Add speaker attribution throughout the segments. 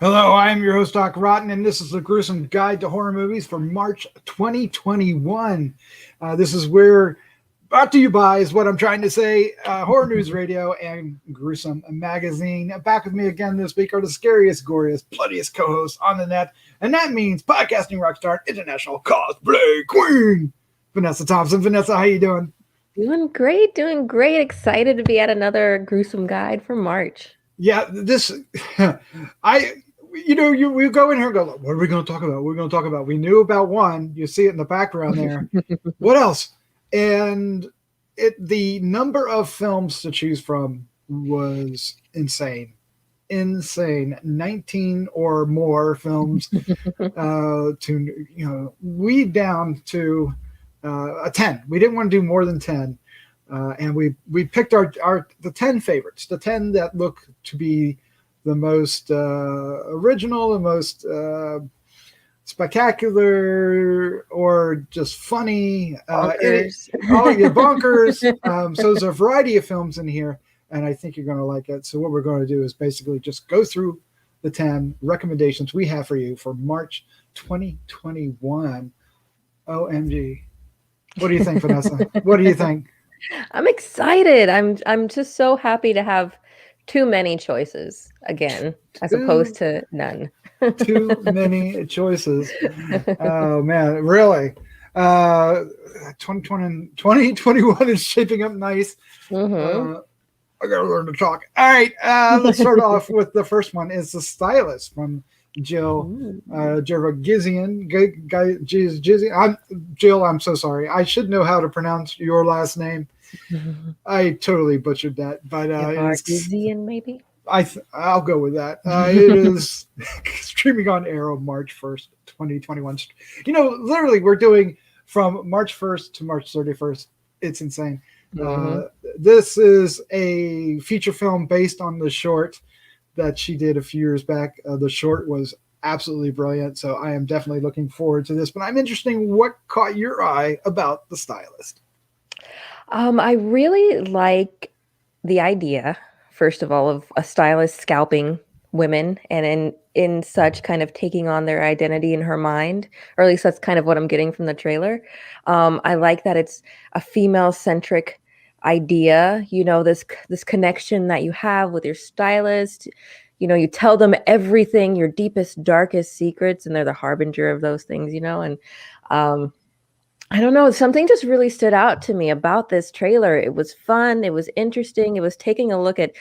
Speaker 1: Hello, I am your host, Doc Rotten, and this is the Gruesome Guide to Horror Movies for March 2021. This is where, brought to you by, is what I'm trying to say, Horror News Radio and Gruesome Magazine. Back with me again this week are the scariest, goriest, bloodiest co-hosts on the net, and that means podcasting rock star, international cosplay queen, Vanessa Thompson. Vanessa, how you doing?
Speaker 2: Doing great, doing great. Excited to be at another gruesome guide for March.
Speaker 1: Yeah, this, we go in here and go, what are we going to talk about? What are we going to talk about? We knew about one. You see it in the background there. What else? And the number of films to choose from was insane. 19 or more films to weed down to a 10. We didn't want to do more than 10. And we picked the 10 favorites, the 10 that look to be the most original, the most spectacular, or just funny.
Speaker 2: Bonkers.
Speaker 1: Bonkers. So there's a variety of films in here, and I think you're going to like it. So what we're going to do is basically just go through the 10 recommendations we have for you for March 2021. OMG. What do you think, Vanessa? What do you think?
Speaker 2: I'm excited. I'm just so happy to have too many choices again, as opposed to none.
Speaker 1: Too many choices. Oh man, really? 2021 is shaping up nice.
Speaker 2: Mm-hmm.
Speaker 1: I gotta learn to talk. All right, let's start off with the first one. Is The Stylist from Jill Gevargizian. Jill, I'm so sorry. I should know how to pronounce your last name. I totally butchered that, but
Speaker 2: Gevargizian, maybe.
Speaker 1: I'll go with that. It is streaming on Arrow March 1st, 2021. Literally, we're doing from March 1st to March 31st. It's insane. This is a feature film based on the short that she did a few years back. The short was absolutely brilliant, so I am definitely looking forward to this. But I'm interested in what caught your eye about The Stylist.
Speaker 2: I really like the idea, first of all, of a stylist scalping women and in such kind of taking on their identity in her mind, or at least that's kind of what I'm getting from the trailer. I like that it's a female-centric idea, this connection that you have with your stylist. You tell them everything, your deepest, darkest secrets, and they're the harbinger of those things, and I don't know, something just really stood out to me about this trailer. It was fun, it was interesting, it was taking a look at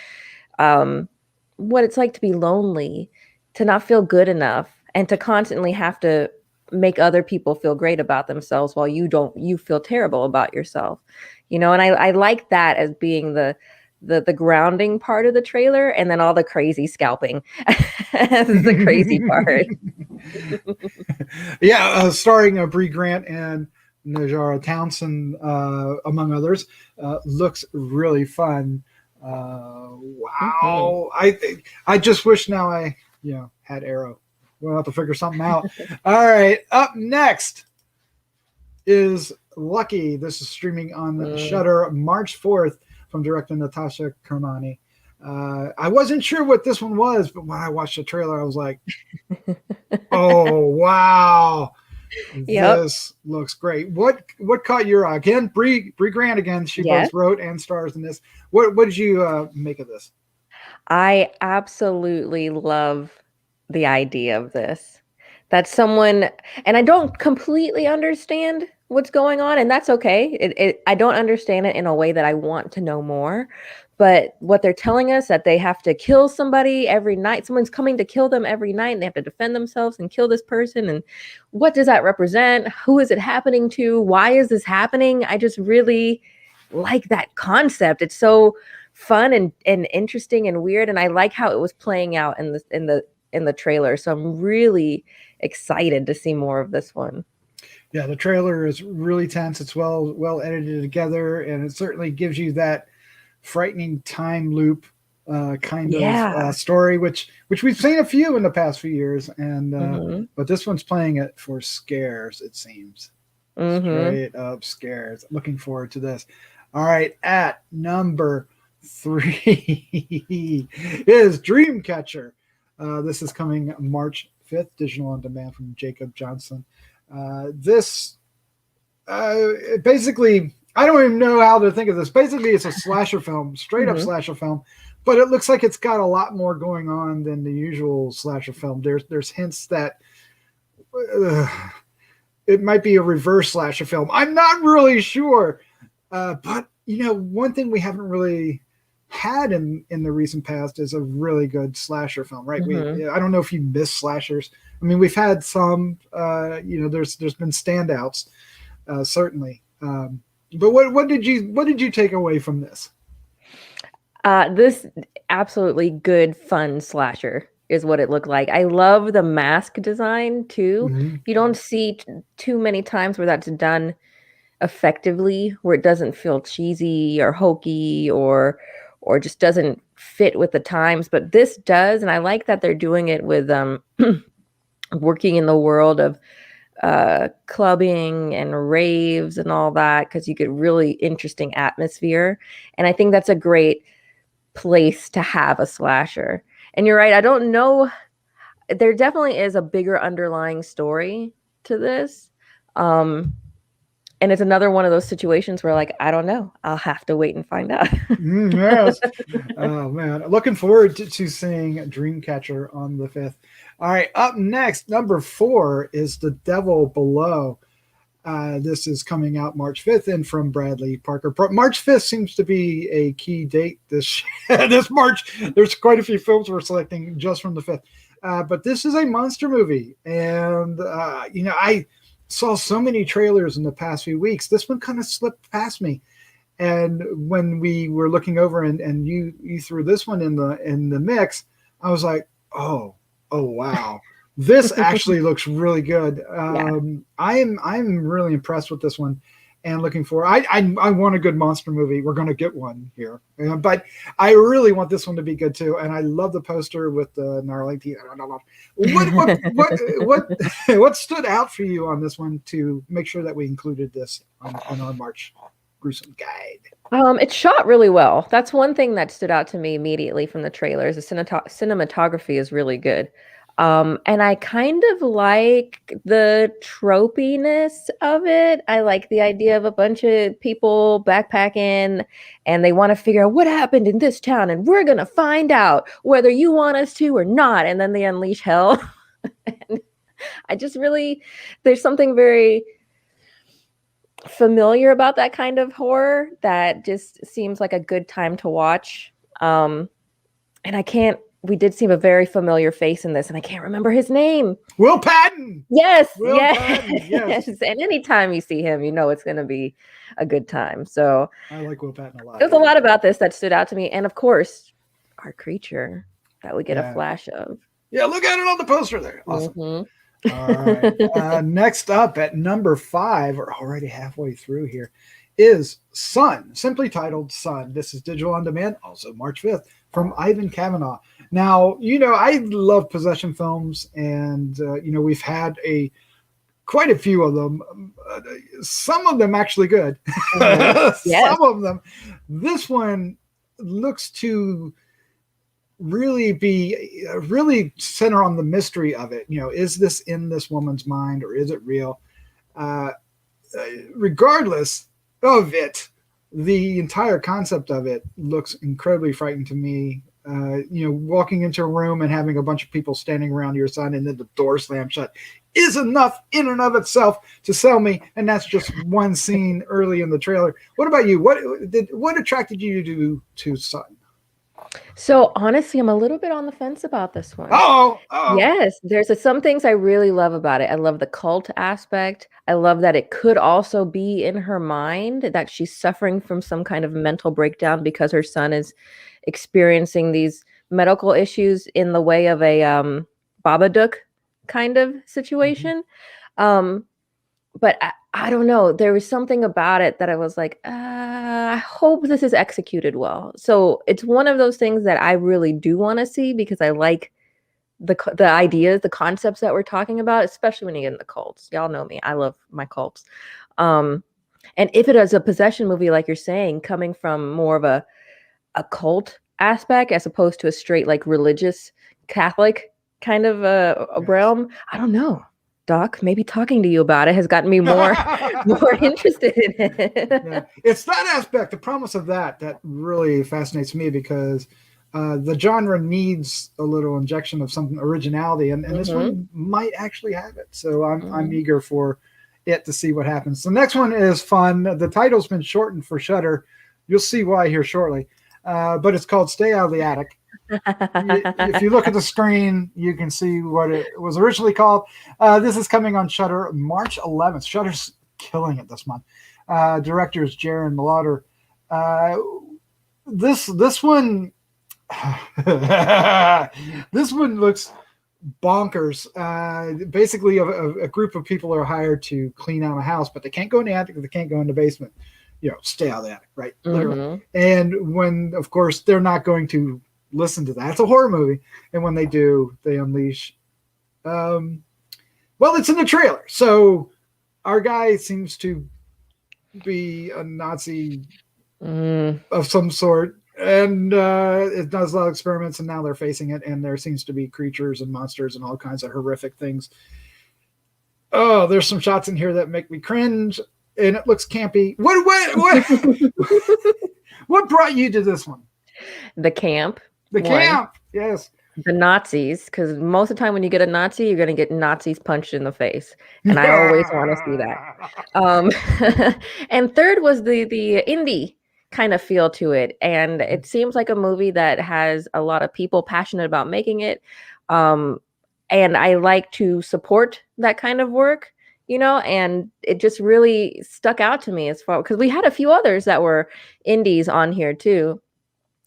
Speaker 2: what it's like to be lonely, to not feel good enough, and to constantly have to make other people feel great about themselves while you feel terrible about yourself. And I like that as being the grounding part of the trailer, and then all the crazy scalping as the crazy part.
Speaker 1: Yeah, starring Brea Grant and Najarra Townsend, among others. Looks really fun. Wow. I just wish now I had Arrow. We'll have to figure something out. All right, up next is Lucky. This is streaming on Shudder March 4th from director Natasha Kermani. I wasn't sure what this one was, but when I watched the trailer, I was like, oh wow.
Speaker 2: Yep.
Speaker 1: This looks great. What caught your eye? Again, Brea Grant again. She both wrote and stars in this. What did you make of this?
Speaker 2: I absolutely love the idea of this. That someone, and I don't completely understand what's going on, and that's okay. I don't understand it in a way that I want to know more. But what they're telling us, that they have to kill somebody every night. Someone's coming to kill them every night, and they have to defend themselves and kill this person. And what does that represent? Who is it happening to? Why is this happening? I just really like that concept. It's so fun and interesting and weird, and I like how it was playing out in the trailer. So I'm really excited to see more of this one.
Speaker 1: Yeah, the trailer is really tense. It's well edited together, and it certainly gives you that frightening time loop kind of story, which we've seen a few in the past few years, and but this one's playing it for scares. It seems straight up scares. Looking forward to this. All right, at number 3 is Dreamcatcher. This is coming March 5th, digital on demand from Jacob Johnson. This basically, I don't even know how to think of this. Basically, it's a slasher film, straight up slasher film, but it looks like it's got a lot more going on than the usual slasher film. There's hints that it might be a reverse slasher film. I'm not really sure, but one thing we haven't really had in the recent past is a really good slasher film, right? I don't know if you miss slashers. I mean, we've had some. There's been standouts, certainly. But what did you take away from this?
Speaker 2: This absolutely good, fun slasher is what it looked like. I love the mask design too.
Speaker 1: Mm-hmm.
Speaker 2: You don't see too many times where that's done effectively, where it doesn't feel cheesy or hokey or just doesn't fit with the times. But this does, and I like that they're doing it with working in the world of clubbing and raves and all that, because you get really interesting atmosphere. And I think that's a great place to have a slasher. And you're right, I don't know, there definitely is a bigger underlying story to this. And it's another one of those situations where, like, I don't know, I'll have to wait and find out.
Speaker 1: Yes. Oh man, looking forward to seeing Dreamcatcher on the 5th. All right, up next, number 4 is The Devil Below. This is coming out March 5th and from Bradley Parker. March 5th seems to be a key date this March. There's quite a few films we're selecting just from the 5th. But this is a monster movie. And, I saw so many trailers in the past few weeks. This one kind of slipped past me. And when we were looking over and you threw this one in the mix, I was like, oh wow. This actually looks really good. I'm really impressed with this one and looking forward. I want a good monster movie. We're going to get one here, but I really want this one to be good too. And I love the poster with the gnarly teeth. What stood out for you on this one to make sure that we included this on our March Gruesome guide?
Speaker 2: It's shot really well. That's one thing that stood out to me immediately from the trailers. The cinematography is really good. And I kind of like the tropiness of it. I like the idea of a bunch of people backpacking and they want to figure out what happened in this town, and we're going to find out whether you want us to or not. And then they unleash hell. And I just really, there's something very familiar about that kind of horror that just seems like a good time to watch. And we did see a very familiar face in this, and I can't remember his name.
Speaker 1: Will Patton.
Speaker 2: Yes.
Speaker 1: Patton, yes.
Speaker 2: And anytime you see him, it's going to be a good time. So
Speaker 1: I like Will Patton a lot.
Speaker 2: There's a lot about this that stood out to me. And of course, our creature that we get a flash of.
Speaker 1: Yeah, look at it on the poster there. Awesome. Mm-hmm. All right. Next up at number 5, we're already halfway through here, is Sun, simply titled Sun. This is digital on demand, also March 5th, from Ivan Kavanaugh. Now, I love possession films, and we've had quite a few of them. Some of them actually good. Yes. Some of them. This one looks to really center on the mystery of it. Is this in this woman's mind or is it real? Regardless of it, the entire concept of it looks incredibly frightening to me. Walking into a room and having a bunch of people standing around your side and then the door slam shut is enough in and of itself to sell me. And that's just one scene early in the trailer. What about you? What attracted you to Sun?
Speaker 2: So honestly, I'm a little bit on the fence about this one.
Speaker 1: Oh.
Speaker 2: Yes, there's some things I really love about it. I love the cult aspect. I love that it could also be in her mind, that she's suffering from some kind of mental breakdown because her son is experiencing these medical issues in the way of a Babadook kind of situation. Mm-hmm. But I don't know. There was something about it that I was like, I hope this is executed well. So it's one of those things that I really do want to see because I like the ideas, the concepts that we're talking about, especially when you get into cults. Y'all know me. I love my cults. And if it is a possession movie, like you're saying, coming from more of a cult aspect as opposed to a straight like religious Catholic kind of a realm. I don't know. Doc, maybe talking to you about it has gotten me more interested in it.
Speaker 1: Yeah, it's that aspect, the promise of that really fascinates me because the genre needs a little injection of some originality, and this one might actually have it. So I'm eager for it to see what happens. The next one is fun. The title's been shortened for Shudder. You'll see why here shortly. But it's called Stay Out of the Attic. If you look at the screen, you can see what it was originally called. This is coming on Shudder March 11th. Shudder's killing it this month. Director is Jaron Lauder. This one this one looks bonkers. Basically, a group of people are hired to clean out a house, but they can't go in the attic, they can't go in the basement. Stay out of the attic, right? Literally. And when, of course, they're not going to listen to that. It's a horror movie, and when they do, they unleash. Well, it's in the trailer, so our guy seems to be a Nazi of some sort, and it does a lot of experiments, and now they're facing it, and there seems to be creatures and monsters and all kinds of horrific things. Oh, there's some shots in here that make me cringe, and it looks campy. What brought you to this one?
Speaker 2: The camp.
Speaker 1: Camp, yes.
Speaker 2: The Nazis, because most of the time when you get a Nazi, you're going to get Nazis punched in the face. And I always want to see that. And third was the indie kind of feel to it. And it seems like a movie that has a lot of people passionate about making it. And I like to support that kind of work, and it just really stuck out to me as far, because we had a few others that were indies on here too,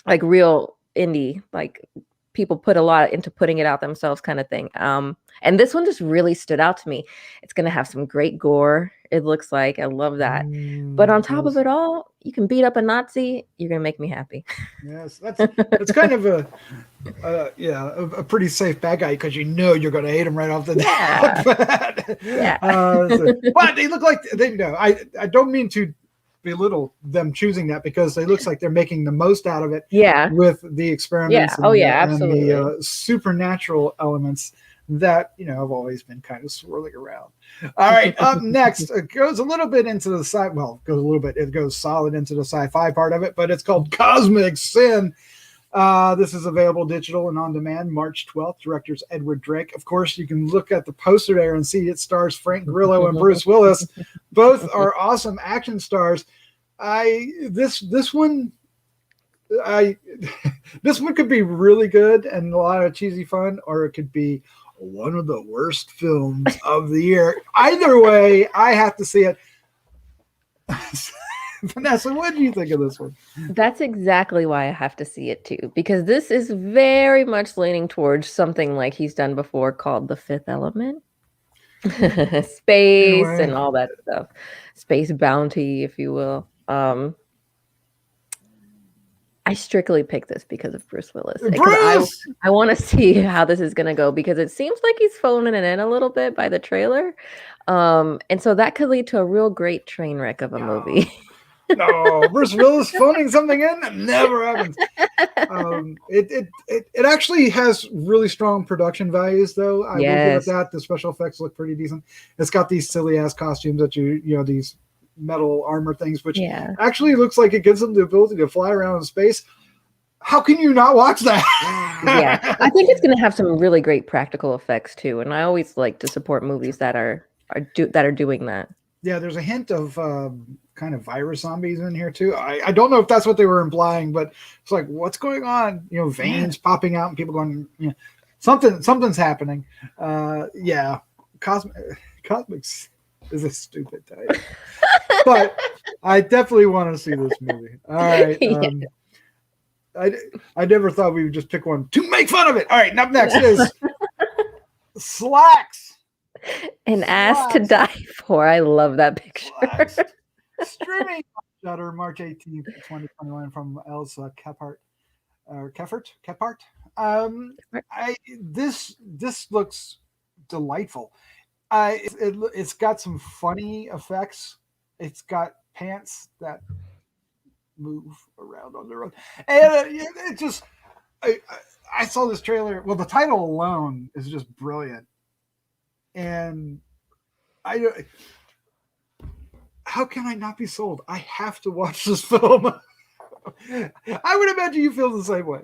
Speaker 2: like real indie, like people put a lot into putting it out themselves kind of thing. And this one just really stood out to me. It's going to have some great gore. It looks like, I love that. But on top of it all, you can beat up a Nazi. You're going to make me happy.
Speaker 1: Yes, that's kind of a pretty safe bad guy, because you're going to hate him right off the bat. Yeah. But they look like I don't mean to belittle them choosing that, because they looks like they're making the most out of it.
Speaker 2: Yeah.
Speaker 1: With the experiments.
Speaker 2: Absolutely.
Speaker 1: And the supernatural elements that have always been kind of swirling around. All right, up next, it goes a little bit into the it goes solid into the sci-fi part of it, but it's called Cosmic Sin. This is available digital and on demand March 12th. Director's Edward Drake. Of course, you can look at the poster there and see it stars Frank Grillo and Bruce Willis. Both are awesome action stars. This one could be really good and a lot of cheesy fun, or it could be one of the worst films of the year. Either way, I have to see it. Vanessa, what do you think of this one?
Speaker 2: That's exactly why I have to see it too, because this is very much leaning towards something like he's done before called The Fifth Element. Space and all that stuff. Space bounty, if you will. I strictly picked this because of Bruce Willis. I want to see how this is going to go, because it seems like he's phoning it in a little bit by the trailer. And so that could lead to a real great train wreck of a movie.
Speaker 1: No, Bruce Willis phoning something in? It never happens. It actually has really strong production values, though. I will give it that. The special effects look pretty decent. It's got these silly ass costumes that these metal armor things, which actually looks like it gives them the ability to fly around in space. How can you not watch that?
Speaker 2: Yeah, I think it's going to have some really great practical effects too, and I always like to support movies that are doing that.
Speaker 1: Yeah, there's a hint of kind of virus zombies in here too. I don't know if that's what they were implying, but it's like, what's going on? Veins popping out and people going, something's happening. Cosmics is a stupid title. But I definitely want to see this movie. All right. I never thought we would just pick one to make fun of it. All right, up next is Slacks.
Speaker 2: An ass to die for. I love that picture.
Speaker 1: Slacks. Streaming on Shudder March 18th, 2021 from Elsa Kephart. This looks delightful. It's got some funny effects. It's got pants that move around on their own. And it just, I saw this trailer. Well, the title alone is just brilliant. And I, how can I not be sold? I have to watch this film. I would imagine you feel the same way.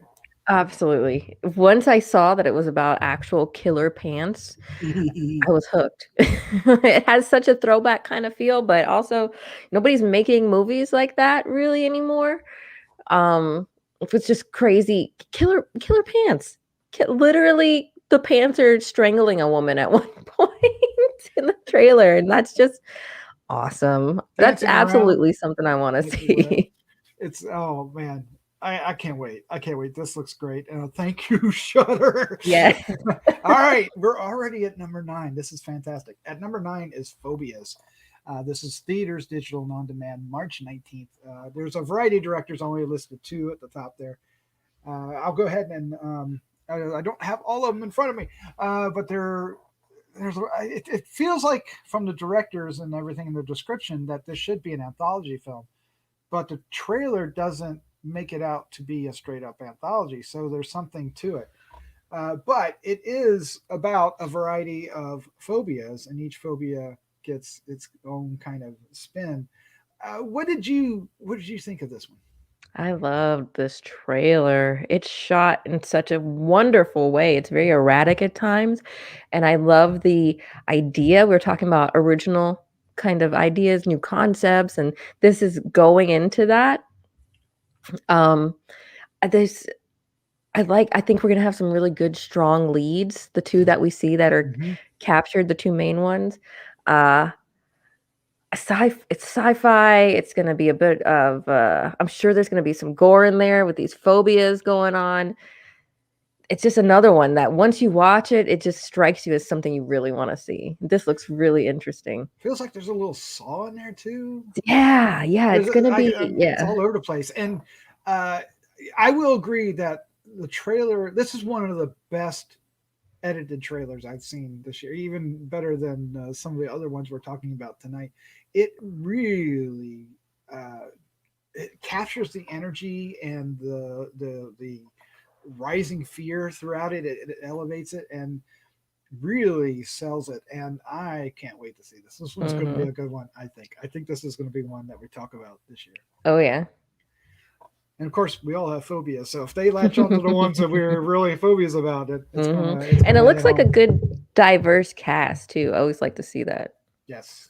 Speaker 2: Absolutely. Once I saw that it was about actual killer pants, I was hooked. It has such a throwback kind of feel, but also nobody's making movies like that really anymore. It's just crazy. Killer pants. Literally, the pants are strangling a woman at one point in the trailer, and that's just awesome. That's
Speaker 1: Dancing around.
Speaker 2: absolutely something I want to see.
Speaker 1: It's oh man. I can't wait. I can't wait. This looks great. Thank you, Shudder.
Speaker 2: Yeah.
Speaker 1: All right, we're already at number 9. This is fantastic. At number 9 is Phobias. This is theaters, digital, and on-demand, March 19th. There's a variety of directors, only listed 2 at the top there. I'll go ahead and I don't have all of them in front of me, but it feels like from the directors and everything in the description that this should be an anthology film, but the trailer doesn't make it out to be a straight up anthology. So there's something to it. But it is about a variety of phobias, and each phobia gets its own kind of spin. What did you think of this one?
Speaker 2: I loved this trailer. It's shot in such a wonderful way. It's very erratic at times. And I love the idea. We're talking about original kind of ideas, new concepts, and this is going into that. Um, there's I think we're gonna have some really good strong leads, the 2 that we see that are
Speaker 1: Mm-hmm.
Speaker 2: captured, the 2 main ones. Uh it's sci-fi. It's gonna be a bit of I'm sure there's gonna be some gore in there with these phobias going on. It's just another one that once you watch it, it just strikes you as something you really want to see. This looks really interesting.
Speaker 1: Feels like there's a little saw in there too.
Speaker 2: Yeah, it's gonna be
Speaker 1: It's all over the place. And I will agree that the trailer. This is one of the best edited trailers I've seen this year, even better than some of the other ones we're talking about tonight. It really it captures the energy and the rising fear throughout it. It elevates it and really sells it. And I can't wait to see this. This one's going to be a good one. I think this is going to be one that we talk about this year.
Speaker 2: Oh yeah.
Speaker 1: And of course, we all have phobias. So if they latch onto the ones that we're really phobias about, it's
Speaker 2: and it looks like a good diverse cast too. I always like to see that.
Speaker 1: Yes.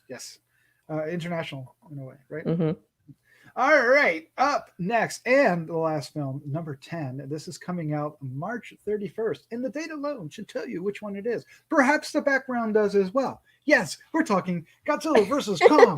Speaker 1: International in a way, right?
Speaker 2: Mm-hmm.
Speaker 1: All right, up next, and the last film, number 10. This is coming out March 31st, and the date alone should tell you which one it is. Perhaps the background does as well. Yes, we're talking Godzilla versus Kong.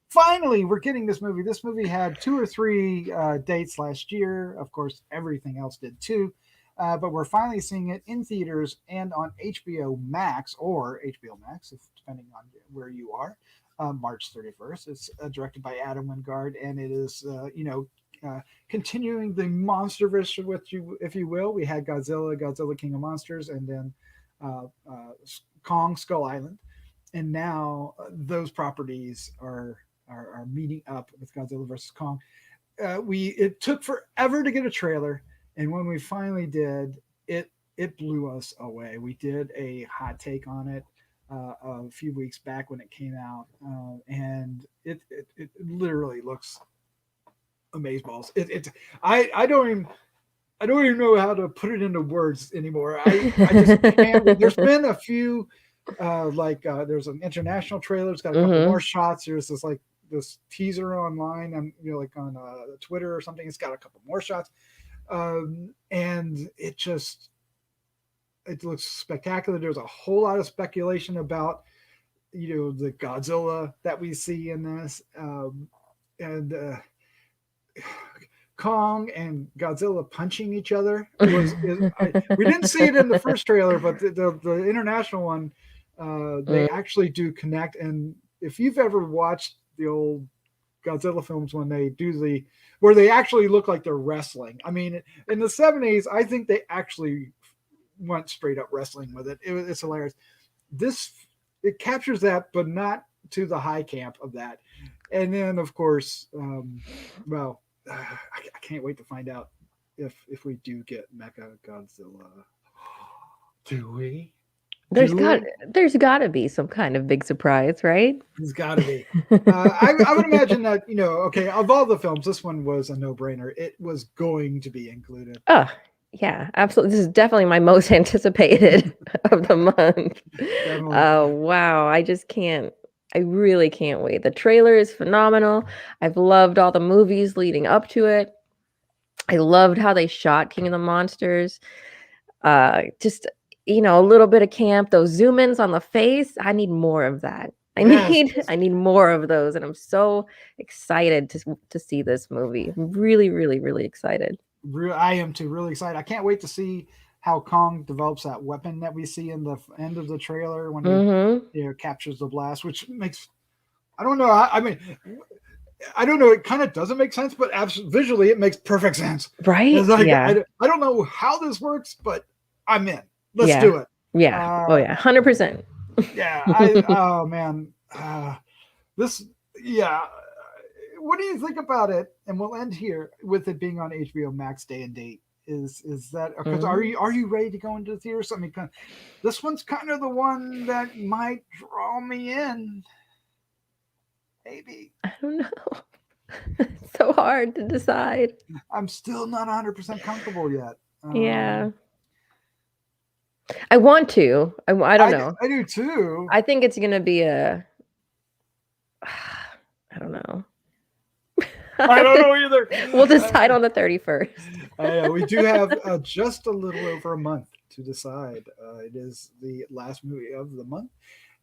Speaker 1: Finally, we're getting this movie. This movie had 2 or 3 dates last year. Of course, everything else did too. But we're finally seeing it in theaters and on HBO Max, or HBO Max, depending on where you are. March 31st. It's directed by Adam Wingard, and it is, continuing the monsterverse with you, if you will. We had Godzilla King of Monsters, and then Kong Skull Island, and now those properties are meeting up with Godzilla versus Kong. It took forever to get a trailer, and when we finally did, it blew us away. We did a hot take on it a few weeks back when it came out, and it literally looks amazeballs. I don't even know how to put it into words anymore. I just can't. There's been a few there's an international trailer. It's got a couple more shots. There's this teaser online on like on Twitter or something. It's got a couple more shots, and it looks spectacular. There's a whole lot of speculation about, the Godzilla that we see in this, and Kong and Godzilla punching each other. We didn't see it in the first trailer, but the international one, they actually do connect. And if you've ever watched the old Godzilla films when they do where they actually look like they're wrestling. I mean, in the 70s, I think they actually went straight up wrestling with it. It's hilarious. It captures that, but not to the high camp of that. And then, of course, I can't wait to find out if we do get Mecha Godzilla. Do we?
Speaker 2: There's
Speaker 1: Do
Speaker 2: got
Speaker 1: we?
Speaker 2: there's got to be some kind of big surprise, right?
Speaker 1: There's got to be. I would imagine that, okay, of all the films, this one was a no-brainer. It was going to be included.
Speaker 2: Oh, yeah, absolutely. This is definitely my most anticipated of the month.
Speaker 1: Definitely.
Speaker 2: Oh, wow. I really can't wait. The trailer is phenomenal. I've loved all the movies leading up to it. I loved how they shot King of the Monsters. Just, a little bit of camp, those zoom ins on the face. I need more of that.
Speaker 1: Yes.
Speaker 2: I need more of those, and I'm so excited to see this movie. I'm really, really, really excited.
Speaker 1: I am too. Really excited. I can't wait to see how Kong develops that weapon that we see in the end of the trailer when
Speaker 2: Mm-hmm.
Speaker 1: he captures the blast, which makes, I don't know. I mean, I don't know. It kind of doesn't make sense, but visually it makes perfect sense.
Speaker 2: Right?
Speaker 1: It's like,
Speaker 2: Yeah.
Speaker 1: I don't know how this works, but I'm in. Let's
Speaker 2: Yeah.
Speaker 1: do it.
Speaker 2: Yeah. Oh yeah. 100%.
Speaker 1: Yeah. Oh man. This. Yeah. What do you think about it? And we'll end here with it being on HBO Max day and date. Is that because are you ready to go into the theaters? I mean, this one's kind of the one that might draw me in. Maybe.
Speaker 2: I don't know. It's so hard to decide.
Speaker 1: I'm still not 100% comfortable yet.
Speaker 2: Yeah. I want to. I don't know.
Speaker 1: I do too.
Speaker 2: I think it's gonna be a. I don't know.
Speaker 1: I don't know either.
Speaker 2: We'll decide on the 31st.
Speaker 1: We do have just a little over a month to decide. It is the last movie of the month,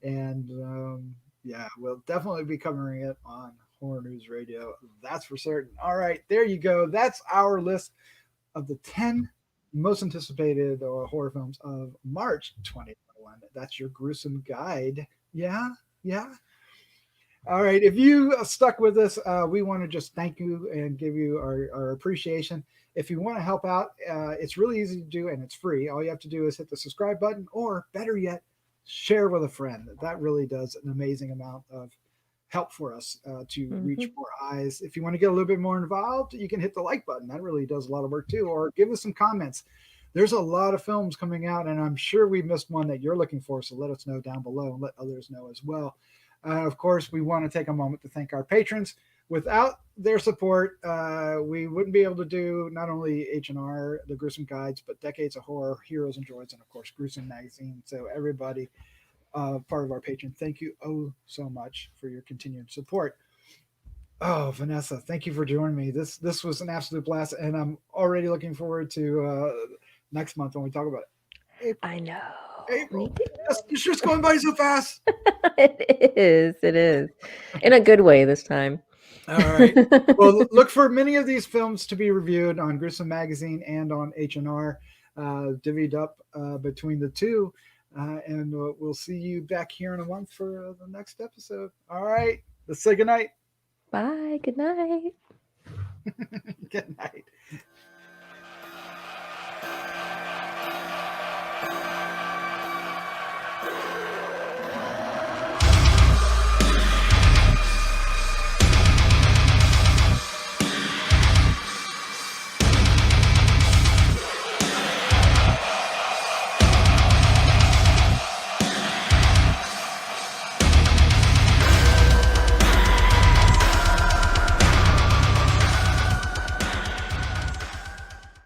Speaker 1: and yeah, we'll definitely be covering it on Horror News Radio. That's for certain. All right, there you go. That's our list of the 10 most anticipated horror films of March 2021. That's your gruesome guide. Yeah, yeah. All right. If you stuck with us, we want to just thank you and give you our appreciation. If you want to help out, it's really easy to do and it's free. All you have to do is hit the subscribe button, or better yet, share with a friend. That really does an amazing amount of help for us to reach more eyes. If you want to get a little bit more involved, you can hit the like button. That really does a lot of work too. Or give us some comments. There's a lot of films coming out, and I'm sure we missed one that you're looking for. So let us know down below and let others know as well. Of course, we want to take a moment to thank our patrons. Without their support, we wouldn't be able to do not only H&R, the Gruesome Guides, but Decades of Horror, Heroes and Droids, and of course, Gruesome Magazine. So everybody, part of our patron, thank you so much for your continued support. Oh, Vanessa, thank you for joining me. This was an absolute blast, and I'm already looking forward to next month when we talk about it.
Speaker 2: April. I know.
Speaker 1: April. It's just going by so fast.
Speaker 2: It is. In a good way this time.
Speaker 1: All right. Well, look for many of these films to be reviewed on Gruesome Magazine and on H&R, divvied up between the two. And we'll see you back here in a month for the next episode. All right. Let's say goodnight.
Speaker 2: Bye. Good night.
Speaker 1: Good night.